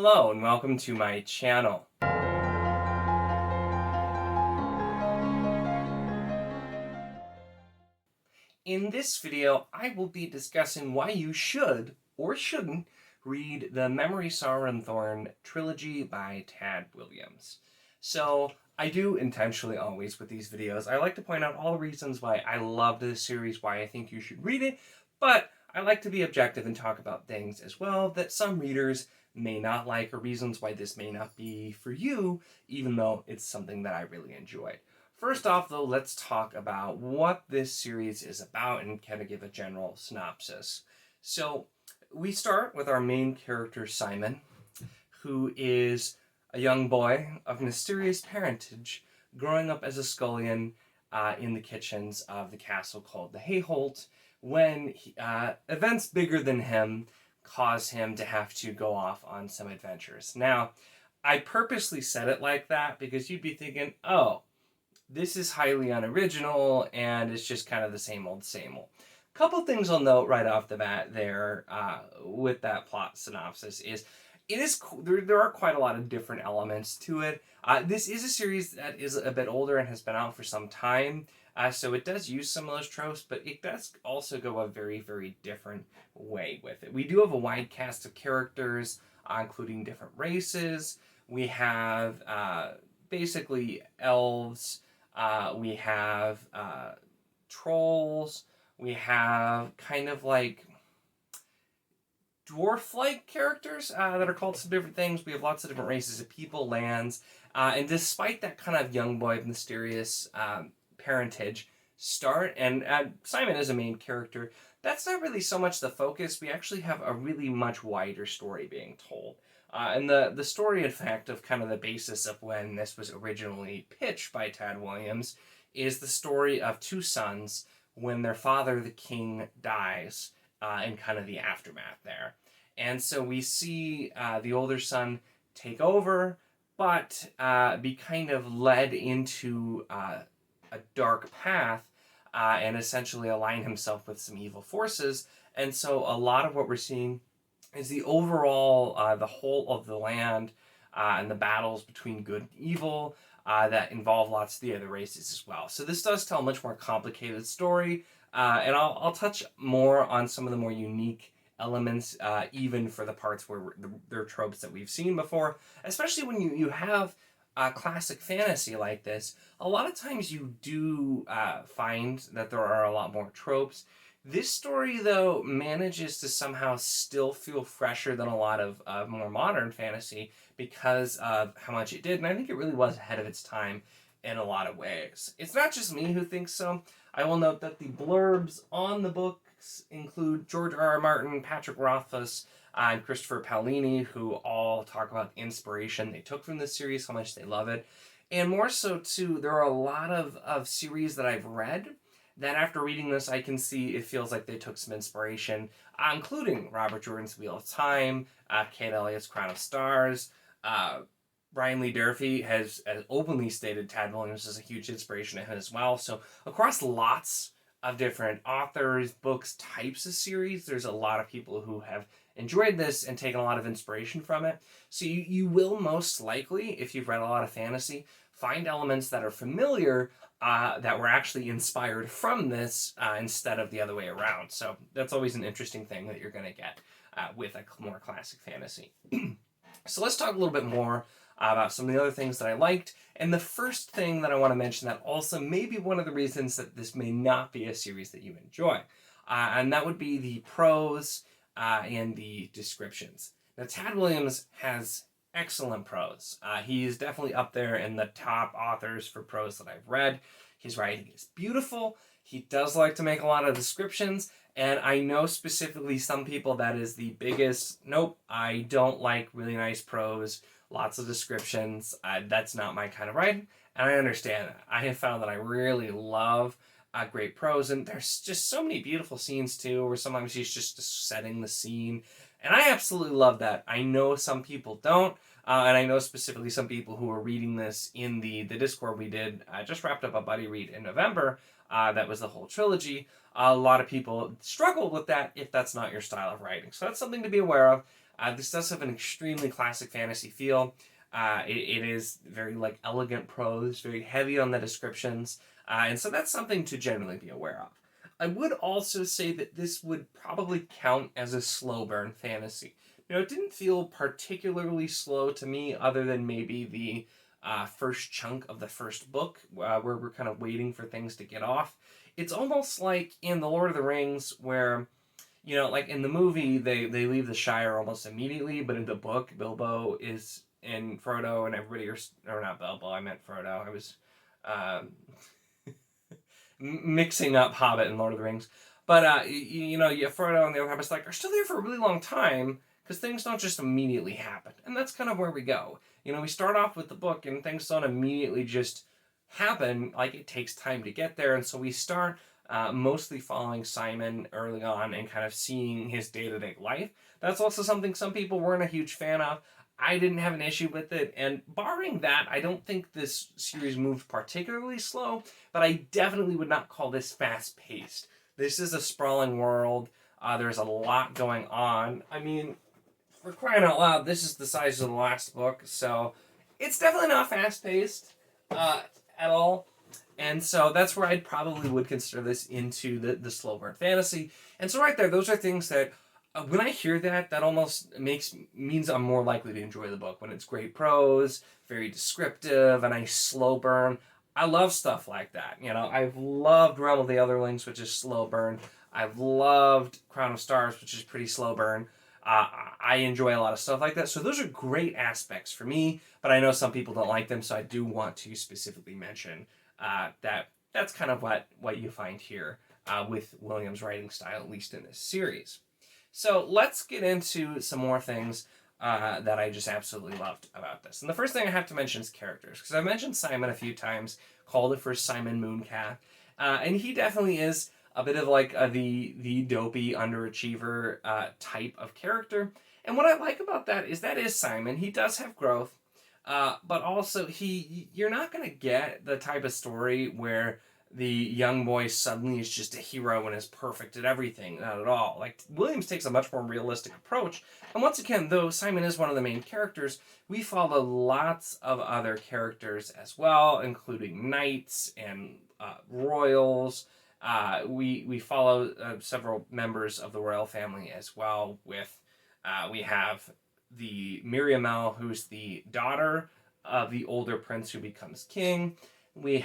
Hello and welcome to my channel. In this video, I will be discussing why you should or shouldn't read the Memory, Sorrow, and Thorn trilogy by Tad Williams. So, I do intentionally always with these videos, I like to point out all the reasons why I love this series, why I think you should read it, but I like to be objective and talk about things as well that some readers may not like, or reasons why this may not be for you, even though it's something that I really enjoyed. First off, though, let's talk about what this series is about and kind of give a general synopsis. So, we start with our main character, Simon, who is a young boy of mysterious parentage, growing up as a scullion in the kitchens of the castle called the Hayholt, when events bigger than him cause him to have to go off on some adventures. Now, I purposely said it like that because you'd be thinking, oh, this is highly unoriginal and it's just kind of the same old, same old. Couple things I'll note right off the bat there with that plot synopsis is there are quite a lot of different elements to it. This is a series that is a bit older and has been out for some time. So it does use some of those tropes, but it does also go a very, very different way with it. We do have a wide cast of characters, including different races. We have basically elves. We have trolls. We have kind of like dwarf-like characters that are called some different things. We have lots of different races of people, lands. And despite that kind of young boy mysterious parentage and Simon is a main character, that's not really so much the focus. We actually have a really much wider story being told. And the story, in fact, of kind of the basis of when this was originally pitched by Tad Williams is the story of two sons when their father, the king, dies in kind of the aftermath there. And so we see the older son take over, but be kind of led into a dark path and essentially align himself with some evil forces. And so a lot of what we're seeing is the overall, the whole of the land and the battles between good and evil that involve lots of the other races as well. So this does tell a much more complicated story, and I'll touch more on some of the more unique elements, even for the parts where they're tropes that we've seen before, especially when you have classic fantasy like this. A lot of times you do find that there are a lot more tropes. This story, though, manages to somehow still feel fresher than a lot of more modern fantasy because of how much it did, and I think it really was ahead of its time in a lot of ways. It's not just me who thinks so. I will note that the blurbs on the books include George R.R. Martin, Patrick Rothfuss, and Christopher Paolini, who all talk about the inspiration they took from this series, how much they love it. And more so, too, there are a lot of series that I've read that after reading this, I can see it feels like they took some inspiration, including Robert Jordan's Wheel of Time, Kate Elliott's Crown of Stars. Brian Lee Durfee has openly stated Tad Williams is a huge inspiration to him as well. So across lots of different authors, books, types of series, there's a lot of people who have enjoyed this and taken a lot of inspiration from it. So you will most likely, if you've read a lot of fantasy, find elements that are familiar that were actually inspired from this instead of the other way around. So that's always an interesting thing that you're going to get with a more classic fantasy. So let's talk a little bit more about some of the other things that I liked. And the first thing that I want to mention that also may be one of the reasons that this may not be a series that you enjoy. And that would be the prose and the descriptions. Now, Tad Williams has excellent prose. He's definitely up there in the top authors for prose that I've read. His writing is beautiful. He does like to make a lot of descriptions. And I know specifically some people that is the biggest, nope, I don't like really nice prose, lots of descriptions. That's not my kind of writing. And I understand that. I have found that I really love great prose. And there's just so many beautiful scenes too, where sometimes he's just setting the scene. And I absolutely love that. I know some people don't. And I know specifically some people who are reading this in the Discord we did. I just wrapped up a buddy read in November. That was the whole trilogy. A lot of people struggle with that if that's not your style of writing. So that's something to be aware of. This does have an extremely classic fantasy feel. It is very like elegant prose, very heavy on the descriptions, and so that's something to generally be aware of. I would also say that this would probably count as a slow burn fantasy. It didn't feel particularly slow to me, other than maybe the first chunk of the first book, where we're kind of waiting for things to get off. It's almost like in The Lord of the Rings, where, like in the movie, they leave the Shire almost immediately, but in the book, Bilbo is and Frodo and everybody or not Bilbo, I meant Frodo. I was mixing up Hobbit and Lord of the Rings. But, Frodo and the other Hobbits are still there for a really long time, because things don't just immediately happen. And that's kind of where we go. We start off with the book, and things don't immediately just happen. Like, it takes time to get there, and so we start mostly following Simon early on and kind of seeing his day-to-day life. That's also something some people weren't a huge fan of. I didn't have an issue with it, and barring that, I don't think this series moved particularly slow, but I definitely would not call this fast-paced. This is a sprawling world. There's a lot going on. I mean, for crying out loud, this is the size of the last book, so it's definitely not fast-paced at all. And so that's where I probably would consider this into the slow burn fantasy. And so right there, those are things that when I hear that almost means I'm more likely to enjoy the book. When it's great prose, very descriptive, a nice slow burn. I love stuff like that. I've loved Realm of the Otherlings, which is slow burn. I've loved Crown of Stars, which is pretty slow burn. I enjoy a lot of stuff like that. So those are great aspects for me, but I know some people don't like them, so I do want to specifically mention that's kind of what you find here with William's writing style, at least in this series. So let's get into some more things that I just absolutely loved about this. And the first thing I have to mention is characters, because I've mentioned Simon a few times, called it for Simon Mooncalf, and he definitely is a bit of like the dopey underachiever type of character. And what I like about that is Simon. He does have growth, but also you're not going to get the type of story where the young boy suddenly is just a hero and is perfect at everything. Not at all. Like, Williams takes a much more realistic approach. And once again, though Simon is one of the main characters, we follow lots of other characters as well, including knights and royals. We follow several members of the royal family as well. We have the Miriamel, who's the daughter of the older prince who becomes king. We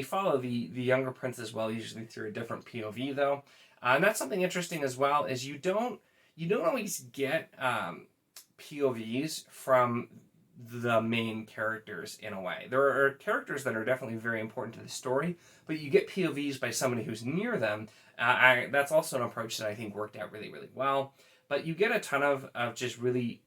follow the younger prince as well, usually through a different POV though, and that's something interesting as well. Is you don't always get POVs from the main characters in a way. There are characters that are definitely very important to the story, but you get POVs by somebody who's near them. That's also an approach that I think worked out really, really well. But you get a ton of just really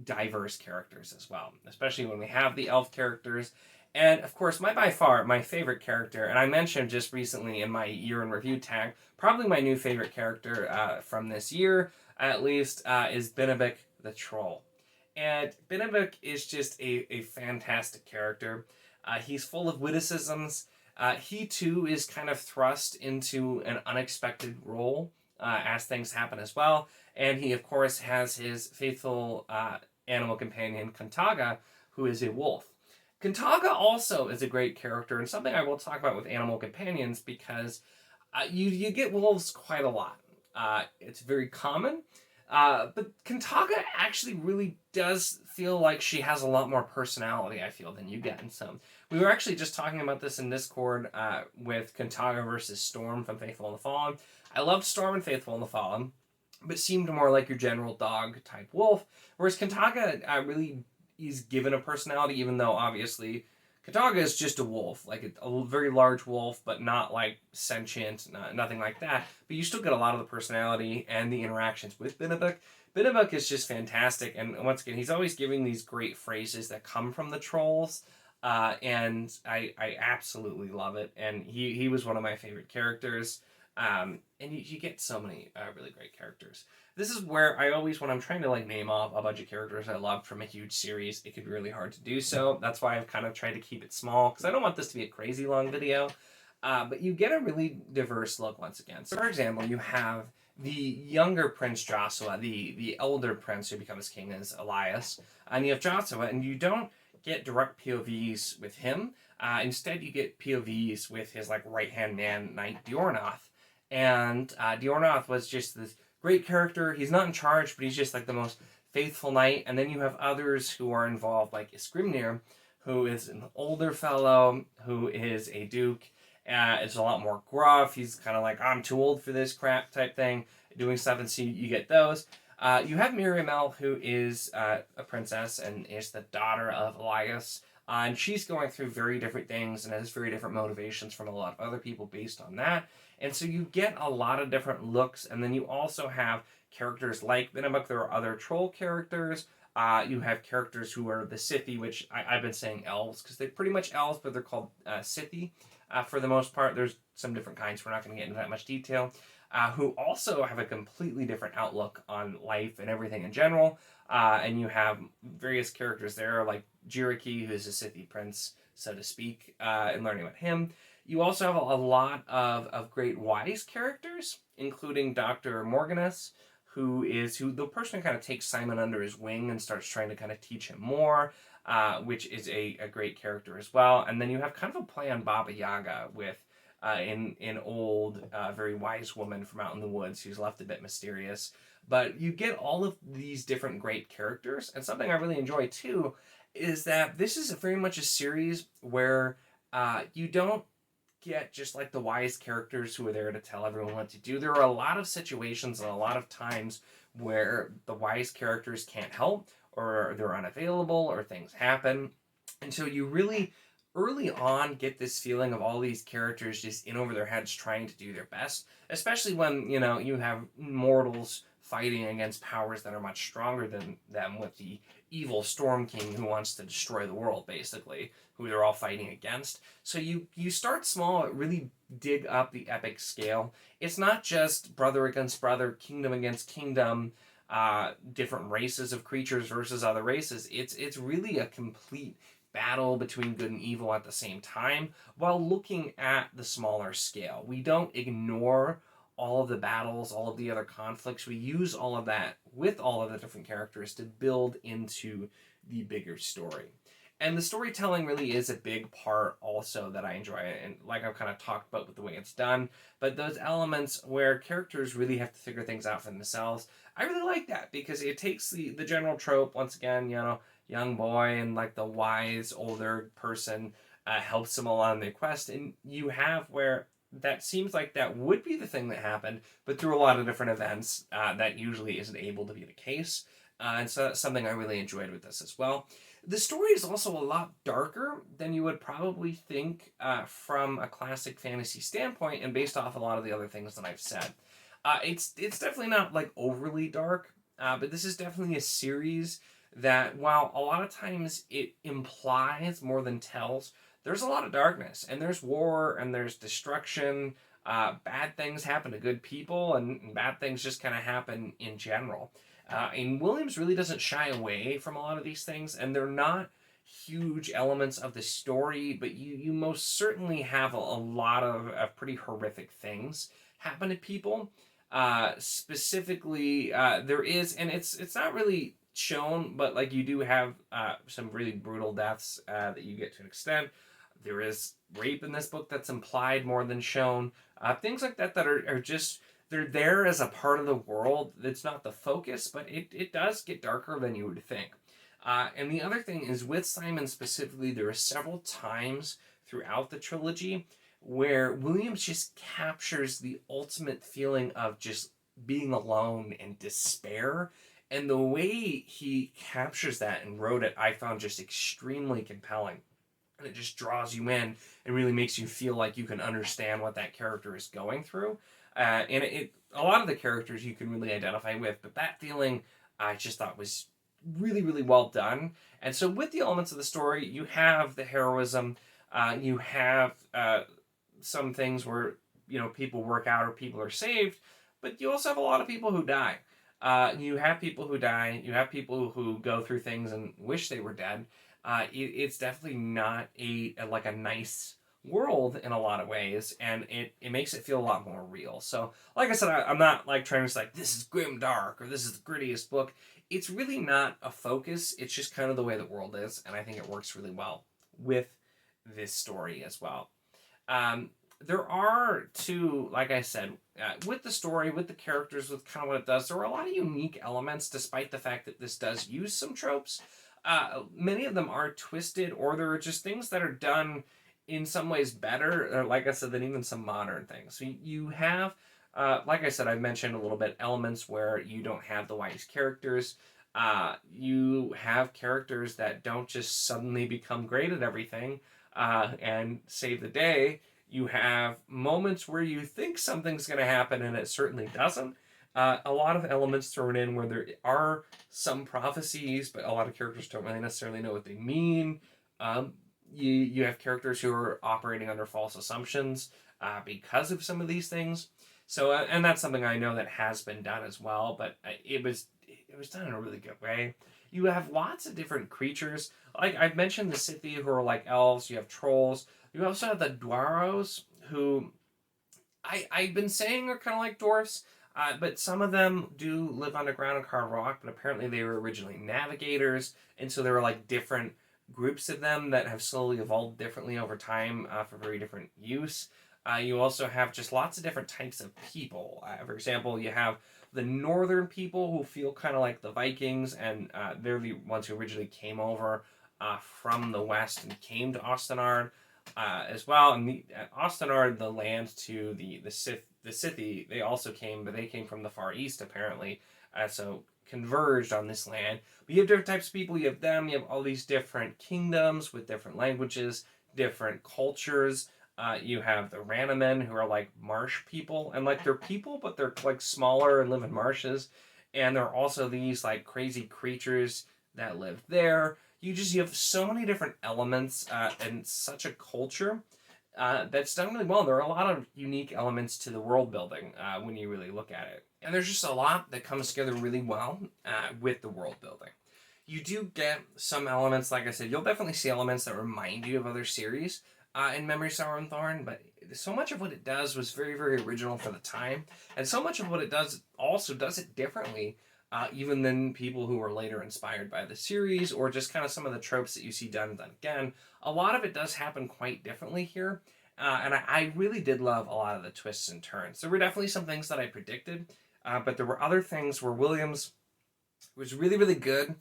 diverse characters as well, especially when we have the elf characters. And of course, by far my favorite character, and I mentioned just recently in my year in review tag, probably my new favorite character from this year, at least, is Benevik the Troll. And Benevik is just a fantastic character. He's full of witticisms. He too is kind of thrust into an unexpected role as things happen as well. And he, of course, has his faithful animal companion, Kantaga, who is a wolf. Kantaga also is a great character, and something I will talk about with animal companions, because you get wolves quite a lot. It's very common, but Kantaga actually really does feel like she has a lot more personality, I feel, than you get in some. We were actually just talking about this in Discord with Kantaga versus Storm from Faithful and the Fallen. I loved Storm and Faithful and the Fallen, but seemed more like your general dog-type wolf, whereas Kantaga really is given a personality, even though obviously Kantaga is just a wolf, like a very large wolf, but not like sentient, nothing like that. But you still get a lot of the personality and the interactions with Benevik. Benevik is just fantastic, and once again, he's always giving these great phrases that come from the trolls, and I absolutely love it. And he was one of my favorite characters. And you get so many really great characters. This is where I always, when I'm trying to like name off a bunch of characters I loved from a huge series, it can be really hard to do so. That's why I've kind of tried to keep it small, because I don't want this to be a crazy long video. But you get a really diverse look once again. So for example, you have the younger Prince Joshua, the elder prince who becomes king, is Elias, and you have Joshua, and you don't get direct POVs with him. Instead, you get POVs with his like right-hand man, Knight Diornoth. And Diornoth was just this great character. He's not in charge, but he's just like the most faithful knight. And then you have others who are involved, like Isgrimnir, who is an older fellow, who is a duke. It's a lot more gruff. He's kind of like, I'm too old for this crap type thing, doing stuff, and so you get those. You have Miriamel, who is a princess and is the daughter of Elias. And she's going through very different things and has very different motivations from a lot of other people based on that. And so you get a lot of different looks. And then you also have characters like Benevik. There are other troll characters. You have characters who are the Scythi, which I've been saying elves, because they're pretty much elves, but they're called Scythi for the most part. There's some different kinds. We're not going to get into that much detail. Who also have a completely different outlook on life and everything in general. And you have various characters there, like Jiriki, who's a Scythi prince, so to speak, and learning about him. You also have a lot of great wise characters, including Dr. Morganus, who the person who kind of takes Simon under his wing and starts trying to kind of teach him more, which is a great character as well. And then you have kind of a play on Baba Yaga with an old, very wise woman from out in the woods who's left a bit mysterious. But you get all of these different great characters, and something I really enjoy too is that this is very much a series where you don't get just like the wise characters who are there to tell everyone what to do. There are a lot of situations and a lot of times where the wise characters can't help, or they're unavailable, or things happen. And so you really, early on, get this feeling of all these characters just in over their heads trying to do their best, especially when, you have mortals fighting against powers that are much stronger than them, with the evil Storm King who wants to destroy the world, basically, who they're all fighting against. So you start small, really dig up the epic scale. It's not just brother against brother, kingdom against kingdom, different races of creatures versus other races. It's really a complete battle between good and evil at the same time, while looking at the smaller scale. We don't ignore all of the battles, all of the other conflicts. We use all of that with all of the different characters to build into the bigger story. And the storytelling really is a big part also that I enjoy, and like I've kind of talked about with the way it's done, but those elements where characters really have to figure things out for themselves, I really like that, because it takes the general trope, once again, young boy and like the wise older person helps them along their quest, and you have where that seems like that would be the thing that happened, but through a lot of different events, that usually isn't able to be the case. And so that's something I really enjoyed with this as well. The story is also a lot darker than you would probably think from a classic fantasy standpoint, and based off a lot of the other things that I've said. It's definitely not like overly dark, but this is definitely a series that, while a lot of times it implies more than tells, there's a lot of darkness, and there's war, and there's destruction. Bad things happen to good people, and bad things just kind of happen in general. And Williams really doesn't shy away from a lot of these things, and they're not huge elements of the story, but you most certainly have a lot of pretty horrific things happen to people. Specifically, there is, and it's not really shown, but like you do have some really brutal deaths that you get to an extent. There is rape in this book that's implied more than shown. Things like that are just, they're there as a part of the world. It's not the focus, but it does get darker than you would think. And the other thing is, with Simon specifically, there are several times throughout the trilogy where Williams just captures the ultimate feeling of just being alone and despair. And the way he captures that and wrote it, I found just extremely compelling. And it just draws you in and really makes you feel like you can understand what that character is going through. And a lot of the characters you can really identify with, but that feeling I just thought was really, really well done. And so with the elements of the story, you have the heroism, you have some things where, people work out or people are saved, but you also have a lot of people who die. You have people who die, you have people who go through things and wish they were dead. It's definitely not a nice, world in a lot of ways, and it makes it feel a lot more real. So, like I said, I'm not like trying to say like, this is grim dark or this is the grittiest book. It's really not a focus. It's just kind of the way the world is, and I think it works really well with this story as well. There are two, like I said, with the story, with the characters, with kind of what it does, there are a lot of unique elements, despite the fact that this does use some tropes. Many of them are twisted, or there are just things that are done in some ways better, or like I said, than even some modern things. So you have, like I said, I've mentioned a little bit, elements where you don't have the wise characters. You have characters that don't just suddenly become great at everything and save the day. You have moments where you think something's going to happen and it certainly doesn't. A lot of elements thrown in where there are some prophecies, but a lot of characters don't really necessarily know what they mean. You have characters who are operating under false assumptions because of some of these things. So, and that's something I know that has been done as well, but it was done in a really good way. You have lots of different creatures. Like I've mentioned the Scythi, who are like elves. You have trolls. You also have the Dwaros, who I've been saying are kind of like dwarfs, but some of them do live underground and carve rock, but apparently they were originally navigators, and so there were like different groups of them that have slowly evolved differently over time for very different use. You also have just lots of different types of people. For example, you have the northern people who feel kind of like the Vikings, and they're the ones who originally came over from the west and came to Ostenard as well. And Ostenard, the land to the Scythi, they also came, but they came from the Far East apparently. So converged on this land. But you have different types of people. You have them. You have all these different kingdoms with different languages, different cultures. You have the Ranamen, who are like marsh people, and like they're people, but they're like smaller and live in marshes. And there are also these like crazy creatures that live there. You have so many different elements and such a culture that's done really well. There are a lot of unique elements to the world building when you really look at it. And there's just a lot that comes together really well with the world building. You do get some elements, like I said, you'll definitely see elements that remind you of other series in Memory, Sorrow, and Thorn, but so much of what it does was very, very original for the time, and so much of what it does also does it differently, even than people who were later inspired by the series, or just kind of some of the tropes that you see done and done again. A lot of it does happen quite differently here, and I really did love a lot of the twists and turns. There were definitely some things that I predicted, but there were other things where Williams was really, really good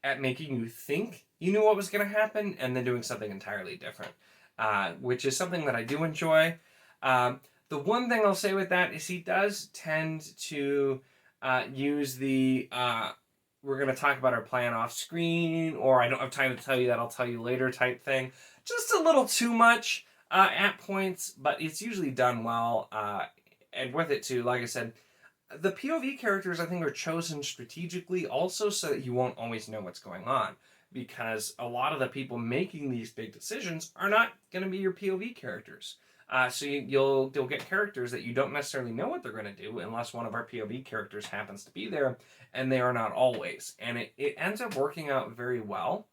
at making you think you knew what was going to happen, and then doing something entirely different. Which is something that I do enjoy. The one thing I'll say with that is he does tend to use the we're going to talk about our plan off screen, or I don't have time to tell you that, I'll tell you later type thing. Just a little too much at points, but it's usually done well and with it too. Like I said, the POV characters I think are chosen strategically also so that you won't always know what's going on, because a lot of the people making these big decisions are not going to be your POV characters. So you'll get characters that you don't necessarily know what they're going to do unless one of our POV characters happens to be there, and they are not always. And it ends up working out very well,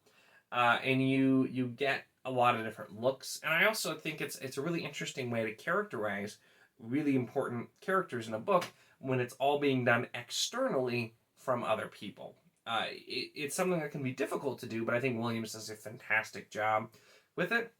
and you get a lot of different looks. And I also think it's a really interesting way to characterize really important characters in a book when it's all being done externally from other people. It's something that can be difficult to do, but I think Williams does a fantastic job with it.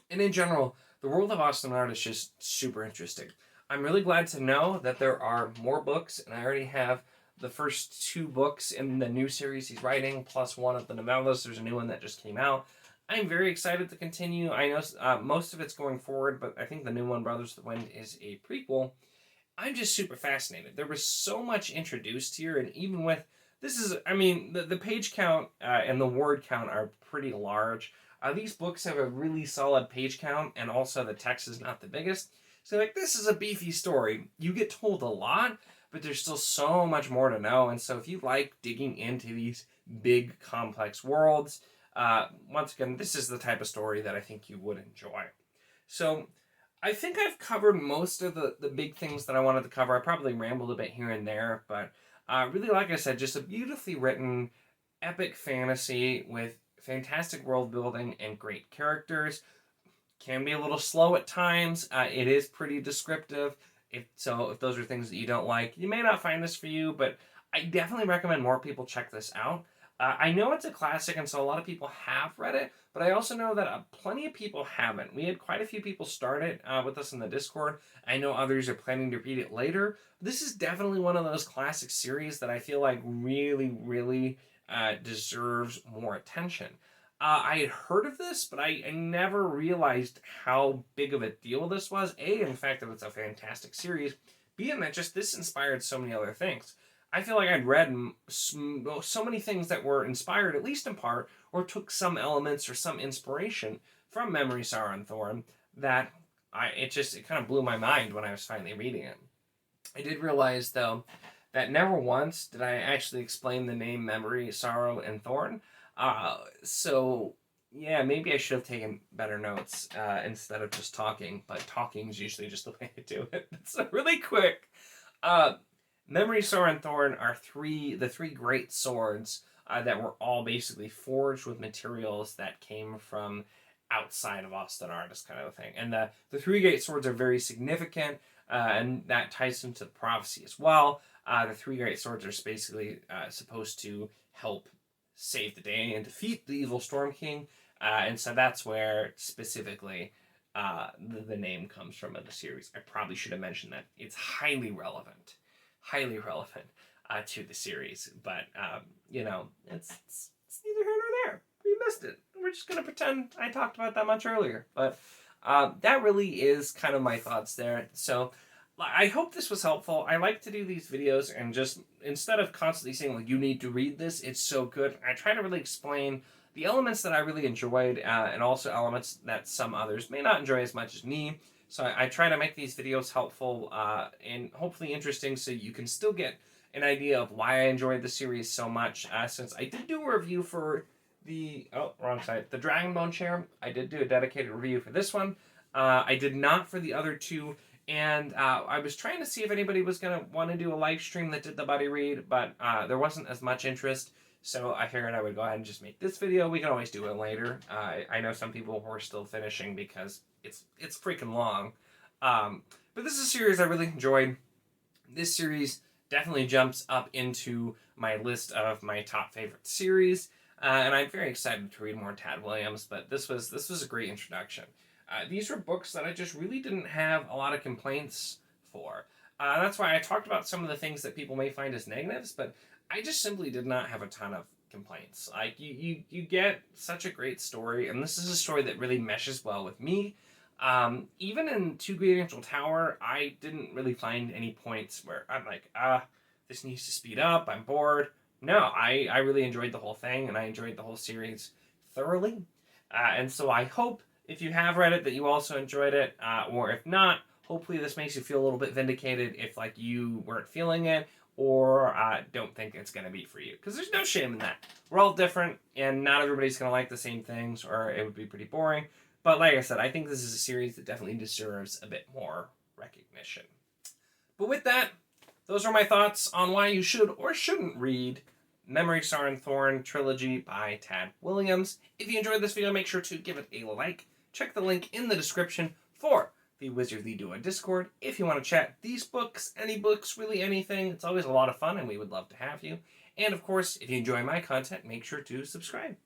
And in general, the world of Ostenard is just super interesting. I'm really glad to know that there are more books, and I already have the first 2 books in the new series he's writing, plus one of the novellas. There's a new one that just came out. I'm very excited to continue. I know most of it's going forward, but I think the new one, Brothers of the Wind, is a prequel. I'm just super fascinated. There was so much introduced here, and even with the page count and the word count are pretty large. These books have a really solid page count, and also the text is not the biggest. So, this is a beefy story. You get told a lot, but there's still so much more to know. And so if you like digging into these big, complex worlds, once again, this is the type of story that I think you would enjoy. So I think I've covered most of the big things that I wanted to cover. I probably rambled a bit here and there, but really, like I said, just a beautifully written, epic fantasy with fantastic world building and great characters. can be a little slow at times. It is pretty descriptive. If those are things that you don't like, you may not find this for you, but I definitely recommend more people check this out. I know it's a classic, and so a lot of people have read it, but I also know that plenty of people haven't. We had quite a few people start it with us in the Discord. I know others are planning to read it later. This is definitely one of those classic series that I feel like really, really deserves more attention. I had heard of this, but I never realized how big of a deal this was. A, in fact, that it's a fantastic series. B, in that just this inspired so many other things. I feel like I'd read so many things that were inspired, at least in part, or took some elements or some inspiration from Memory, Sorrow, and Thorn, that it kind of blew my mind when I was finally reading it. I did realize, though, that never once did I actually explain the name Memory, Sorrow, and Thorn. So, yeah, maybe I should have taken better notes instead of just talking, but talking is usually just the way I do it. So really quick, Memory, Sorrow, and Thorn are the three great swords that were all basically forged with materials that came from outside of Austin Artist, kind of a thing. And the three great swords are very significant, and that ties into the prophecy as well. The three great swords are basically supposed to help save the day and defeat the evil Storm King, and so that's where specifically the name comes from in the series. I probably should have mentioned that. It's highly relevant to the series, but it's neither here nor there. We missed it. We're just gonna pretend I talked about that much earlier, but that really is kind of my thoughts there. So I hope this was helpful. I like to do these videos and just, instead of constantly saying, like, you need to read this, it's so good, I try to really explain the elements that I really enjoyed and also elements that some others may not enjoy as much as me. So I try to make these videos helpful and hopefully interesting so you can still get an idea of why I enjoyed the series so much. Since I did do a review for the Dragonbone chair, I did do a dedicated review for this one. I did not for the other two. And I was trying to see if anybody was going to want to do a live stream that did the buddy read, but there wasn't as much interest, so I figured I would go ahead and just make this video. We can always do it later. I know some people were still finishing because it's freaking long. But this is a series I really enjoyed. This series definitely jumps up into my list of my top favorite series, and I'm very excited to read more Tad Williams, but this was a great introduction. These were books that I just really didn't have a lot of complaints for. That's why I talked about some of the things that people may find as negatives, but I just simply did not have a ton of complaints. Like, you get such a great story, and this is a story that really meshes well with me. Even in Two Great Angel Tower, I didn't really find any points where I'm like, this needs to speed up, I'm bored. No, I really enjoyed the whole thing, and I enjoyed the whole series thoroughly. And so I hope, if you have read it, that you also enjoyed it, or if not, hopefully this makes you feel a little bit vindicated if, like, you weren't feeling it, or don't think it's going to be for you. Because there's no shame in that. We're all different, and not everybody's going to like the same things, or it would be pretty boring. But like I said, I think this is a series that definitely deserves a bit more recognition. But with that, those are my thoughts on why you should or shouldn't read Memory, Sorrow, and Thorn trilogy by Tad Williams. If you enjoyed this video, make sure to give it a like. Check the link in the description for the Wizardly Duo Discord if you want to chat these books, any books, really anything. It's always a lot of fun, and we would love to have you. And of course, if you enjoy my content, make sure to subscribe.